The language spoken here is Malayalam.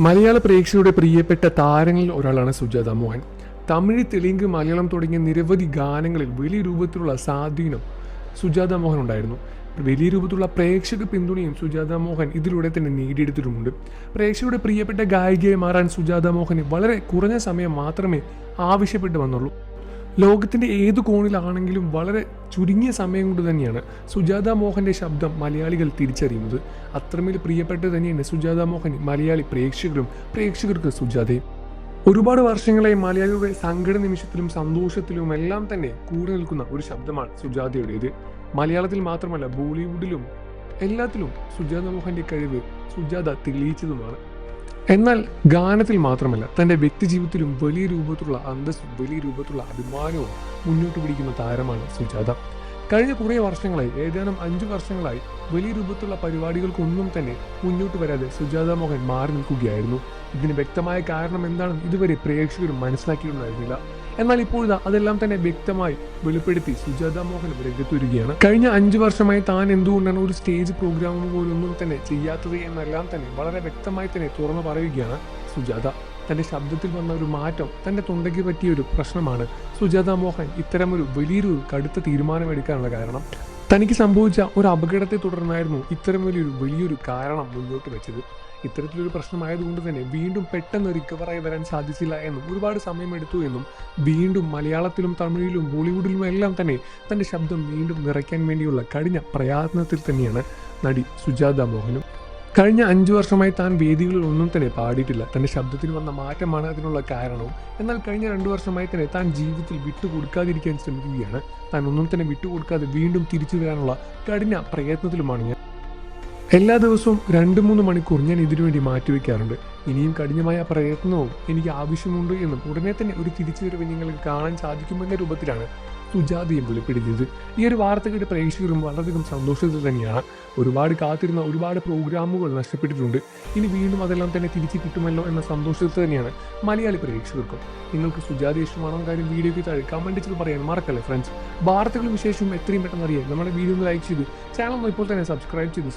മലയാള പ്രേക്ഷകരുടെ പ്രിയപ്പെട്ട താരങ്ങളിൽ ഒരാളാണ് സുജാത മോഹൻ. തമിഴ്, തെലുങ്ക്, മലയാളം തുടങ്ങിയ നിരവധി ഗാനങ്ങളിൽ വലിയ രൂപത്തിലുള്ള സ്വാധീനം സുജാത മോഹൻ ഉണ്ടായിരുന്നു. വലിയ രൂപത്തിലുള്ള പ്രേക്ഷക പിന്തുണയും സുജാത മോഹൻ ഇതിലൂടെ തന്നെ നേടിയെടുത്തിട്ടുമുണ്ട്. പ്രേക്ഷകരുടെ പ്രിയപ്പെട്ട ഗായികയെ മാറാൻ സുജാത മോഹന് വളരെ കുറഞ്ഞ സമയം മാത്രമേ ആവശ്യപ്പെട്ടു വന്നുള്ളൂ. ലോകത്തിൻ്റെ ഏതു കോണിലാണെങ്കിലും വളരെ ചുരുങ്ങിയ സമയം കൊണ്ട് തന്നെയാണ് സുജാത മോഹൻ്റെ ശബ്ദം മലയാളികൾ തിരിച്ചറിയുന്നത്. അത്രമേൽ പ്രിയപ്പെട്ടത് തന്നെയാണ് സുജാത മോഹൻ മലയാളി പ്രേക്ഷകർക്ക് സുജാതയും. ഒരുപാട് വർഷങ്ങളായി മലയാളിയുടെ സങ്കട നിമിഷത്തിലും സന്തോഷത്തിലും എല്ലാം തന്നെ കൂടെ നിൽക്കുന്ന ഒരു ശബ്ദമാണ് സുജാതയുടേത്. മലയാളത്തിൽ മാത്രമല്ല, ബോളിവുഡിലും എല്ലാത്തിലും സുജാത മോഹൻ്റെ കഴിവ് സുജാത തെളിയിച്ചതുമാണ്. എന്നാൽ ഗാനത്തിൽ മാത്രമല്ല, തൻ്റെ വ്യക്തിജീവിതത്തിലും വലിയ രൂപത്തിലുള്ള അന്തസ്സും വലിയ രൂപത്തിലുള്ള അഭിമാനവും മുന്നോട്ട് പിടിക്കുന്ന താരമാണ് സുജാത. കഴിഞ്ഞ കുറേ വർഷങ്ങളായി, ഏതാനും 5 വർഷങ്ങളായി വലിയ രൂപത്തിലുള്ള പരിപാടികൾക്കൊന്നും തന്നെ മുന്നോട്ട് വരാതെ സുജാത മോഹൻ മാറി നിൽക്കുകയായിരുന്നു. ഇതിന് വ്യക്തമായ കാരണം എന്താണെന്ന് ഇതുവരെ പ്രേക്ഷകരും മനസ്സിലാക്കിയിട്ടുണ്ടായിരുന്നില്ല. എന്നാൽ ഇപ്പോഴാ അതെല്ലാം തന്നെ വ്യക്തമായി വെളിപ്പെടുത്തി സുജാത മോഹൻ രംഗത്ത് വരികയാണ്. കഴിഞ്ഞ 5 വർഷമായി താൻ എന്തുകൊണ്ടാണ് ഒരു സ്റ്റേജ് പ്രോഗ്രാം പോലൊന്നും തന്നെ ചെയ്യാത്തത് എന്നെല്ലാം തന്നെ വളരെ വ്യക്തമായി തന്നെ തുറന്നു പറയുകയാണ് സുജാത. തൻ്റെ ശബ്ദത്തിൽ വന്ന ഒരു മാറ്റം, തൻ്റെ തൊണ്ടയ്ക്ക് പറ്റിയ ഒരു പ്രശ്നമാണ് സുജാത മോഹൻ ഇത്തരമൊരു വലിയൊരു കടുത്ത തീരുമാനമെടുക്കാനുള്ള കാരണം. തനിക്ക് സംഭവിച്ച ഒരു അപകടത്തെ തുടർന്നായിരുന്നു ഇത്തരം വലിയൊരു കാരണം മുന്നോട്ട് വെച്ചത്. ഇത്തരത്തിലൊരു പ്രശ്നമായതുകൊണ്ട് തന്നെ വീണ്ടും പെട്ടെന്ന് റിക്കവറായി വരാൻ സാധിച്ചില്ല എന്നും ഒരുപാട് സമയമെടുത്തു എന്നും വീണ്ടും മലയാളത്തിലും തമിഴിലും ബോളിവുഡിലും എല്ലാം തന്നെ തൻ്റെ ശബ്ദം വീണ്ടും നിറയ്ക്കാൻ വേണ്ടിയുള്ള കഠിന പ്രയത്നത്തിൽ തന്നെയാണ് നടി സുജാത മോഹനും. കഴിഞ്ഞ 5 വർഷമായി താൻ വേദികളിൽ ഒന്നും തന്നെ പാടിയിട്ടില്ല. തൻ്റെ ശബ്ദത്തിൽ വന്ന മാറ്റമാണ് അതിനുള്ള കാരണവും. എന്നാൽ കഴിഞ്ഞ 2 വർഷമായി തന്നെ താൻ ജീവിതത്തിൽ വിട്ടുകൊടുക്കാതിരിക്കാൻ ശ്രമിക്കുകയാണ്. താൻ ഒന്നും തന്നെ വിട്ടുകൊടുക്കാതെ വീണ്ടും തിരിച്ചു വരാനുള്ള കഠിന പ്രയത്നത്തിലുമാണ് ഞാൻ. എല്ലാ ദിവസവും 2-3 മണിക്കൂർ ഞാൻ ഇതിനുവേണ്ടി മാറ്റിവെക്കാറുണ്ട്. ഇനിയും കഠിനമായ പ്രയത്നവും എനിക്ക് ആവശ്യമുണ്ട് എന്നും ഉടനെ തന്നെ ഒരു തിരിച്ചുവരവ് നിങ്ങൾക്ക് കാണാൻ സാധിക്കുമെന്ന രൂപത്തിലാണ് സുജാതയും വെളിപ്പെടുത്തിയത്. ഈ ഒരു വാർത്ത കേട്ട് പ്രേക്ഷകരും വളരെയധികം സന്തോഷത്തിൽ തന്നെയാണ്. ഒരുപാട് കാത്തിരുന്ന ഒരുപാട് പ്രോഗ്രാമുകൾ നഷ്ടപ്പെട്ടിട്ടുണ്ട്. ഇനി വീണ്ടും അതെല്ലാം തന്നെ തിരിച്ചു കിട്ടുമല്ലോ എന്ന സന്തോഷത്തിൽ തന്നെയാണ് മലയാളി പ്രേക്ഷകർക്കും. നിങ്ങൾക്ക് സുജാത ഇഷ്ടമാണോ കാര്യം വീഡിയോയ്ക്ക് താഴെ കമൻറ്റ് ചെയ്ത് പറയാൻ മറക്കല്ലേ ഫ്രണ്ട്സ്. വാർത്തകളും വിശേഷവും എത്രയും പെട്ടെന്ന് അറിയാൻ നമ്മുടെ വീഡിയോ ഒന്ന് ലൈക്ക് ചെയ്ത് ചാനൽ ഇപ്പോൾ തന്നെ സബ്സ്ക്രൈബ് ചെയ്ത്